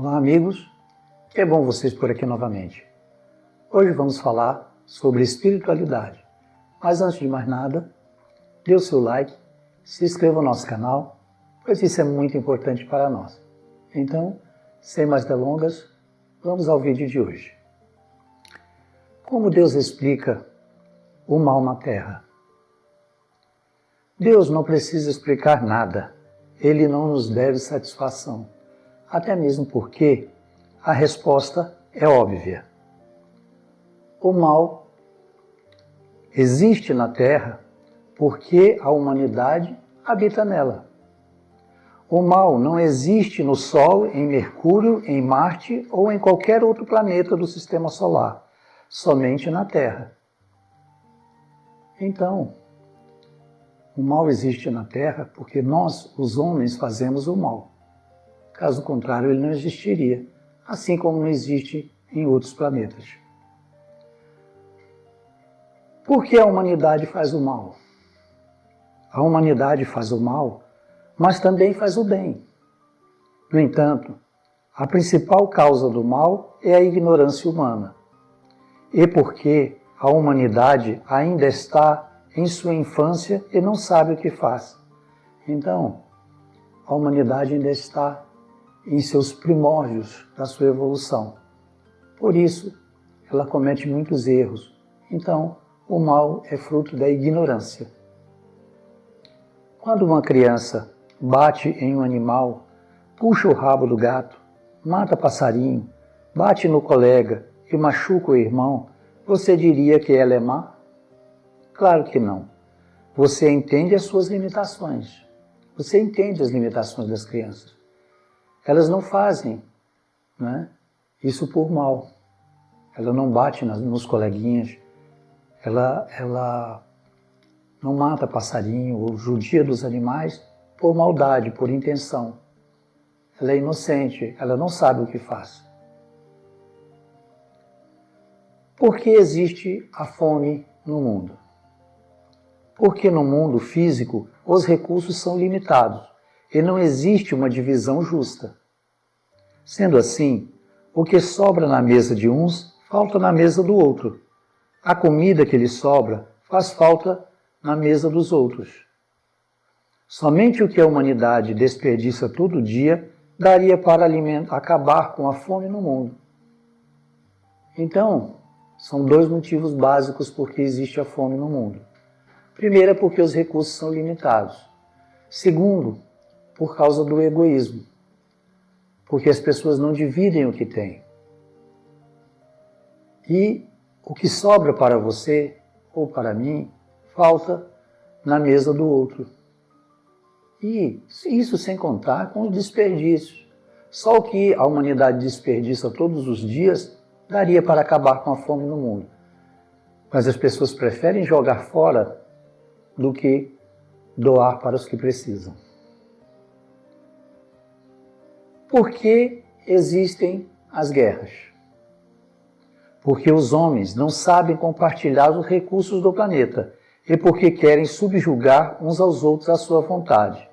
Olá, amigos, que bom vocês por aqui novamente. Hoje vamos falar sobre espiritualidade, mas antes de mais nada, dê o seu like, se inscreva no nosso canal, pois isso é muito importante para nós. Então, sem mais delongas, vamos ao vídeo de hoje. Como Deus explica o mal na Terra? Deus não precisa explicar nada, Ele não nos deve satisfação, até mesmo porque a resposta é óbvia. O mal existe na Terra porque a humanidade habita nela. O mal não existe no Sol, em Mercúrio, em Marte ou em qualquer outro planeta do Sistema Solar, somente na Terra. Então, o mal existe na Terra porque nós, os homens, fazemos o mal. Caso contrário, ele não existiria, assim como não existe em outros planetas. Por que a humanidade faz o mal? A humanidade faz o mal, mas também faz o bem. No entanto, a principal causa do mal é a ignorância humana. E porque a humanidade ainda está em sua infância e não sabe o que faz. Então, a humanidade ainda está em seus primórdios da sua evolução. Por isso, ela comete muitos erros. Então, o mal é fruto da ignorância. Quando uma criança bate em um animal, puxa o rabo do gato, mata passarinho, bate no colega e machuca o irmão, você diria que ela é má? Claro que não. Você entende as suas limitações. Você entende as limitações das crianças. Elas não fazem, né, isso por mal. Ela não bate nos coleguinhas. Ela não mata passarinho ou judia dos animais por maldade, por intenção. Ela é inocente, ela não sabe o que faz. Por que existe a fome no mundo? Porque no mundo físico os recursos são limitados e não existe uma divisão justa. Sendo assim, o que sobra na mesa de uns, falta na mesa do outro. A comida que lhe sobra faz falta na mesa dos outros. Somente o que a humanidade desperdiça todo dia daria para acabar com a fome no mundo. Então, são dois motivos básicos por que existe a fome no mundo. Primeiro é porque os recursos são limitados. Segundo, por causa do egoísmo. Porque as pessoas não dividem o que têm. E o que sobra para você ou para mim falta na mesa do outro. E isso sem contar com os desperdícios. Só o que a humanidade desperdiça todos os dias daria para acabar com a fome no mundo. Mas as pessoas preferem jogar fora do que doar para os que precisam. Por que existem as guerras? Porque os homens não sabem compartilhar os recursos do planeta e porque querem subjugar uns aos outros à sua vontade.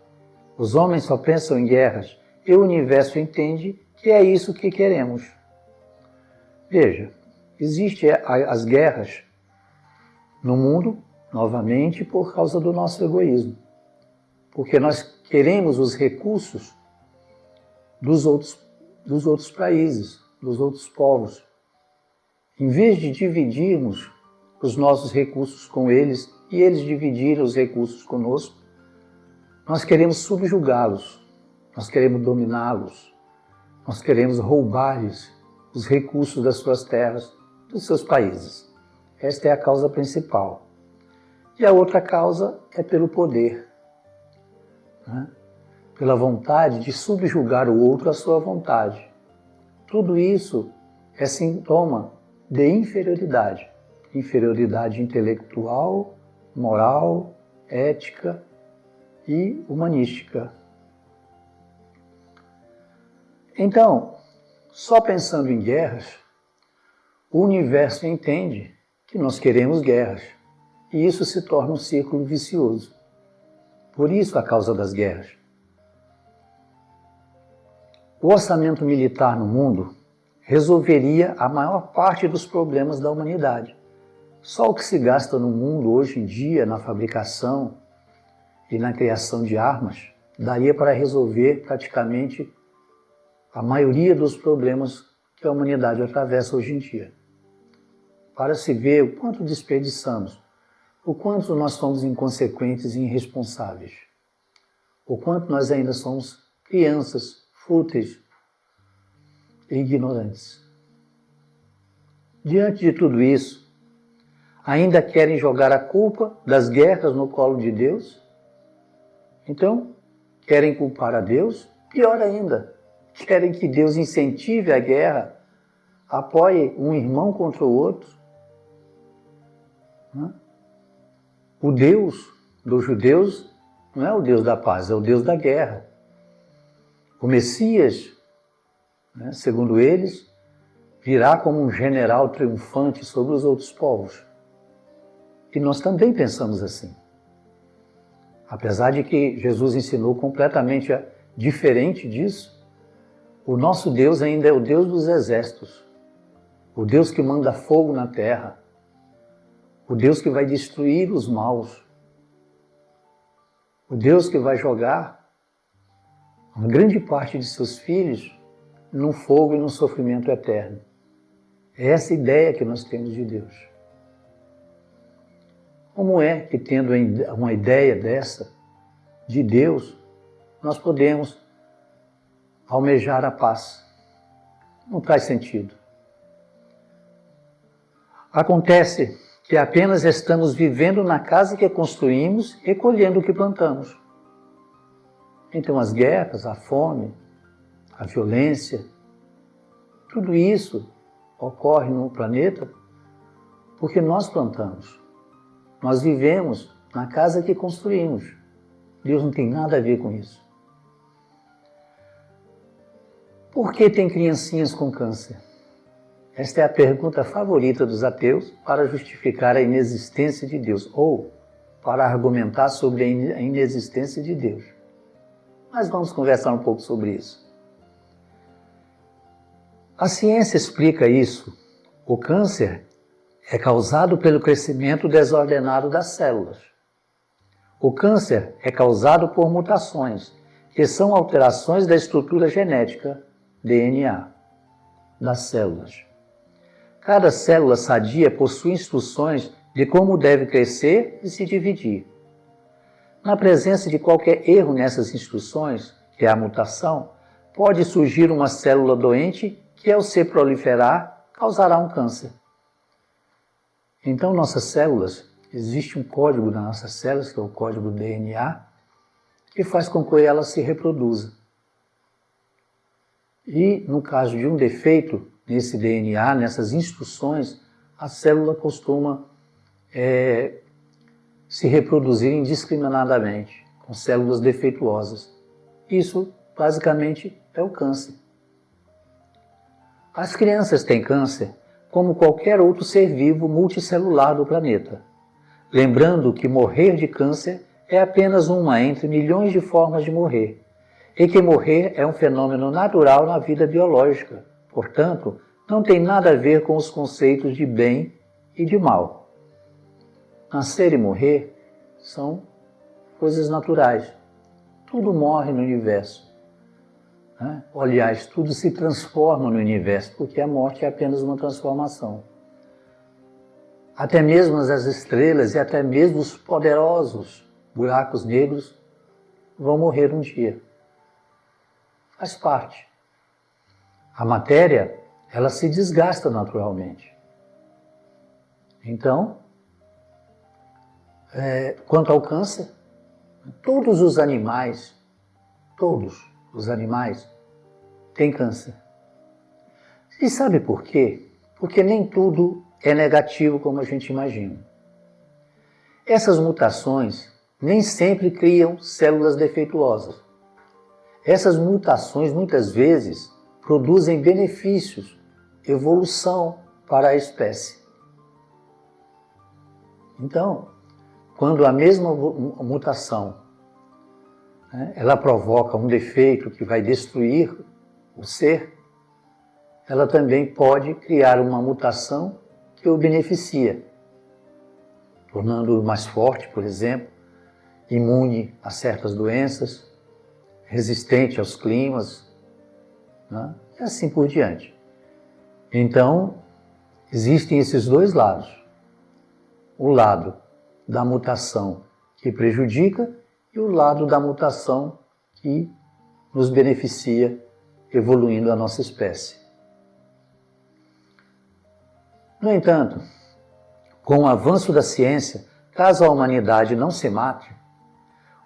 Os homens só pensam em guerras e o universo entende que é isso que queremos. Veja, existem as guerras no mundo, novamente, por causa do nosso egoísmo. Porque nós queremos os recursos dos outros países, dos outros povos. Em vez de dividirmos os nossos recursos com eles e eles dividirem os recursos conosco, nós queremos subjugá-los, nós queremos dominá-los, nós queremos roubar-lhes os recursos das suas terras, dos seus países. Esta é a causa principal. E a outra causa é pelo poder, né? Pela vontade de subjugar o outro à sua vontade. Tudo isso é sintoma de inferioridade. Inferioridade intelectual, moral, ética e humanística. Então, só pensando em guerras, o universo entende que nós queremos guerras. E isso se torna um círculo vicioso. Por isso a causa das guerras. o orçamento militar no mundo resolveria a maior parte dos problemas da humanidade. Só o que se gasta no mundo hoje em dia na fabricação e na criação de armas daria para resolver praticamente a maioria dos problemas que a humanidade atravessa hoje em dia. Para se ver o quanto desperdiçamos, o quanto nós somos inconsequentes e irresponsáveis, o quanto nós ainda somos crianças fúteis e ignorantes. Diante de tudo isso, ainda querem jogar a culpa das guerras no colo de Deus? Então, querem culpar a Deus? Pior ainda, querem que Deus incentive a guerra, apoie um irmão contra o outro? O Deus dos judeus não é o Deus da paz, é o Deus da guerra. O Messias, segundo eles, virá como um general triunfante sobre os outros povos. E nós também pensamos assim. Apesar de que Jesus ensinou completamente diferente disso, o nosso Deus ainda é o Deus dos exércitos, o Deus que manda fogo na terra, o Deus que vai destruir os maus, o Deus que vai jogar uma grande parte de seus filhos num fogo e num sofrimento eterno. É essa ideia que nós temos de Deus. Como é que, tendo uma ideia dessa de Deus, nós podemos almejar a paz? Não faz sentido. Acontece que apenas estamos vivendo na casa que construímos e colhendo o que plantamos. Então as guerras, a fome, a violência, tudo isso ocorre no planeta porque nós plantamos. Nós vivemos na casa que construímos. Deus não tem nada a ver com isso. Por que tem criancinhas com câncer? Esta é a pergunta favorita dos ateus para justificar a inexistência de Deus, ou para argumentar sobre a inexistência de Deus. Mas vamos conversar um pouco sobre isso. A ciência explica isso. O câncer é causado pelo crescimento desordenado das células. O câncer é causado por mutações, que são alterações da estrutura genética, DNA, das células. Cada célula sadia possui instruções de como deve crescer e se dividir. Na presença de qualquer erro nessas instruções, que é a mutação, pode surgir uma célula doente que, ao se proliferar, causará um câncer. Então, nossas células, existe um código nas nossas células, que é o código DNA, que faz com que ela se reproduza. E, no caso de um defeito nesse DNA, nessas instruções, a célula costuma se reproduzir indiscriminadamente, com células defeituosas. Isso, basicamente, é o câncer. As crianças têm câncer como qualquer outro ser vivo multicelular do planeta. Lembrando que morrer de câncer é apenas uma entre milhões de formas de morrer, e que morrer é um fenômeno natural na vida biológica. Portanto, não tem nada a ver com os conceitos de bem e de mal. Nascer e morrer são coisas naturais. Tudo morre no universo. Aliás, tudo se transforma no universo, porque a morte é apenas uma transformação. Até mesmo as estrelas e até mesmo os poderosos buracos negros vão morrer um dia. Faz parte. A matéria, ela se desgasta naturalmente. Então, quanto ao câncer, todos os animais têm câncer. E sabe por quê? Porque nem tudo é negativo como a gente imagina. Essas mutações nem sempre criam células defeituosas. Essas mutações, muitas vezes, produzem benefícios, evolução para a espécie. Então, quando a mesma mutação ela provoca um defeito que vai destruir o ser, ela também pode criar uma mutação que o beneficia, tornando-o mais forte, por exemplo, imune a certas doenças, resistente aos climas, né? E assim por diante. Então, existem esses dois lados. O lado da mutação que prejudica e o lado da mutação que nos beneficia, evoluindo a nossa espécie. No entanto, com o avanço da ciência, caso a humanidade não se mate,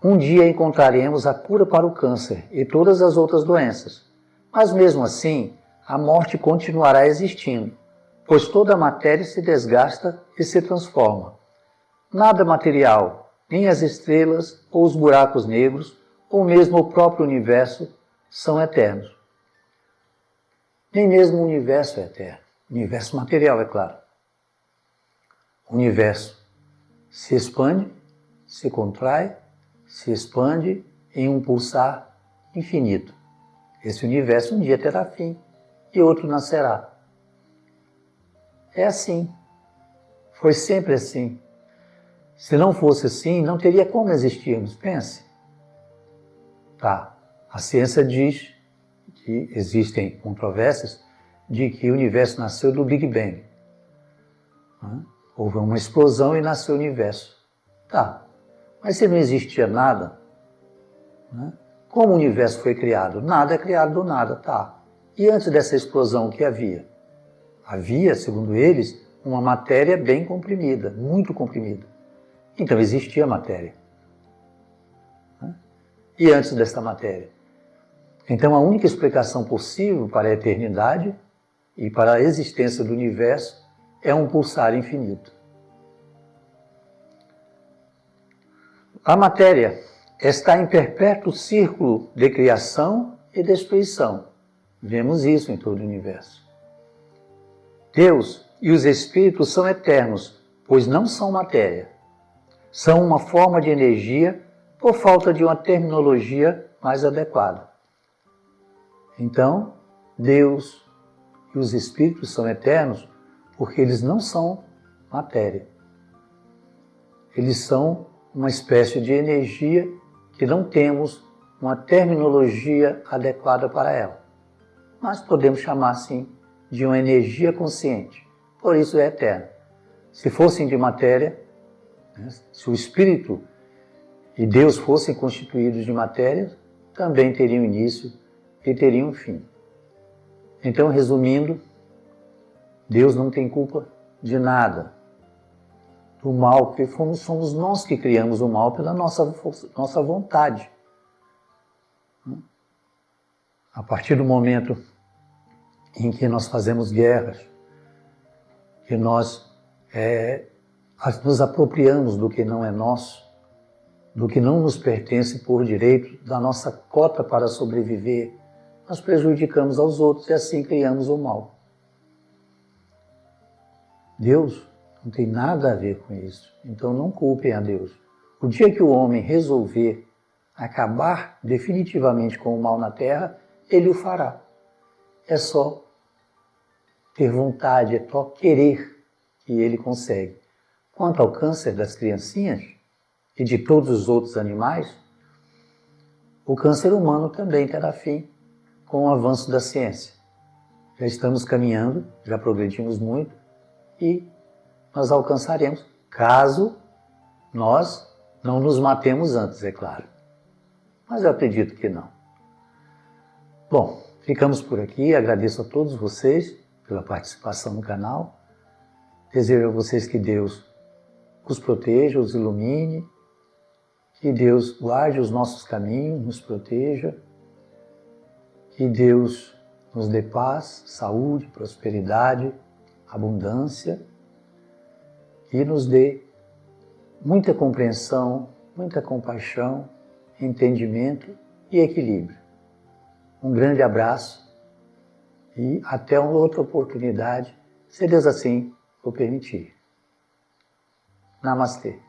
um dia encontraremos a cura para o câncer e todas as outras doenças. Mas mesmo assim, a morte continuará existindo, pois toda a matéria se desgasta e se transforma. Nada material, nem as estrelas ou os buracos negros, ou mesmo o próprio universo, são eternos. Nem mesmo o universo é eterno. O universo material, é claro. O universo se expande, se contrai, se expande em um pulsar infinito. Esse universo um dia terá fim e outro nascerá. É assim. Foi sempre assim. Se não fosse assim, não teria como existirmos. Pense. Tá. A ciência diz que existem controvérsias de que o universo nasceu do Big Bang. Houve uma explosão e nasceu o universo. Tá. Mas se não existia nada, né? Como o universo foi criado? Nada é criado do nada, tá. E antes dessa explosão, o que havia? Havia, segundo eles, uma matéria bem comprimida, muito comprimida. Então existia matéria. E antes desta matéria? Então a única explicação possível para a eternidade e para a existência do universo é um pulsar infinito. A matéria está em perpétuo círculo de criação e destruição. Vemos isso em todo o universo. Deus e os espíritos são eternos, pois não são matéria. São uma forma de energia por falta de uma terminologia mais adequada. Então, Deus e os espíritos são eternos porque eles não são matéria. Eles são uma espécie de energia que não temos uma terminologia adequada para ela. Mas podemos chamar assim de uma energia consciente. Por isso é eterno. Se fossem de matéria, né, se o espírito e Deus fossem constituídos de matéria, também teriam início e teriam fim. Então, resumindo, Deus não tem culpa de nada do mal, porque somos nós que criamos o mal pela nossa vontade. A partir do momento em que nós fazemos guerras, que nós nos apropriamos do que não é nosso, do que não nos pertence por direito, da nossa cota para sobreviver, nós prejudicamos aos outros e assim criamos o mal. Deus não tem nada a ver com isso, então não culpem a Deus. O dia que o homem resolver acabar definitivamente com o mal na Terra, ele o fará. É só ter vontade, é só querer que ele consegue. Quanto ao câncer das criancinhas e de todos os outros animais, o câncer humano também terá fim com o avanço da ciência. Já estamos caminhando, já progredimos muito e nós alcançaremos, caso nós não nos matemos antes, é claro. Mas eu acredito que não. Bom, ficamos por aqui. Agradeço a todos vocês pela participação no canal. Desejo a vocês que Deus os proteja, os ilumine, que Deus guarde os nossos caminhos, nos proteja, que Deus nos dê paz, saúde, prosperidade, abundância, e nos dê muita compreensão, muita compaixão, entendimento e equilíbrio. Um grande abraço e até uma outra oportunidade, se Deus assim o permitir. Namastê.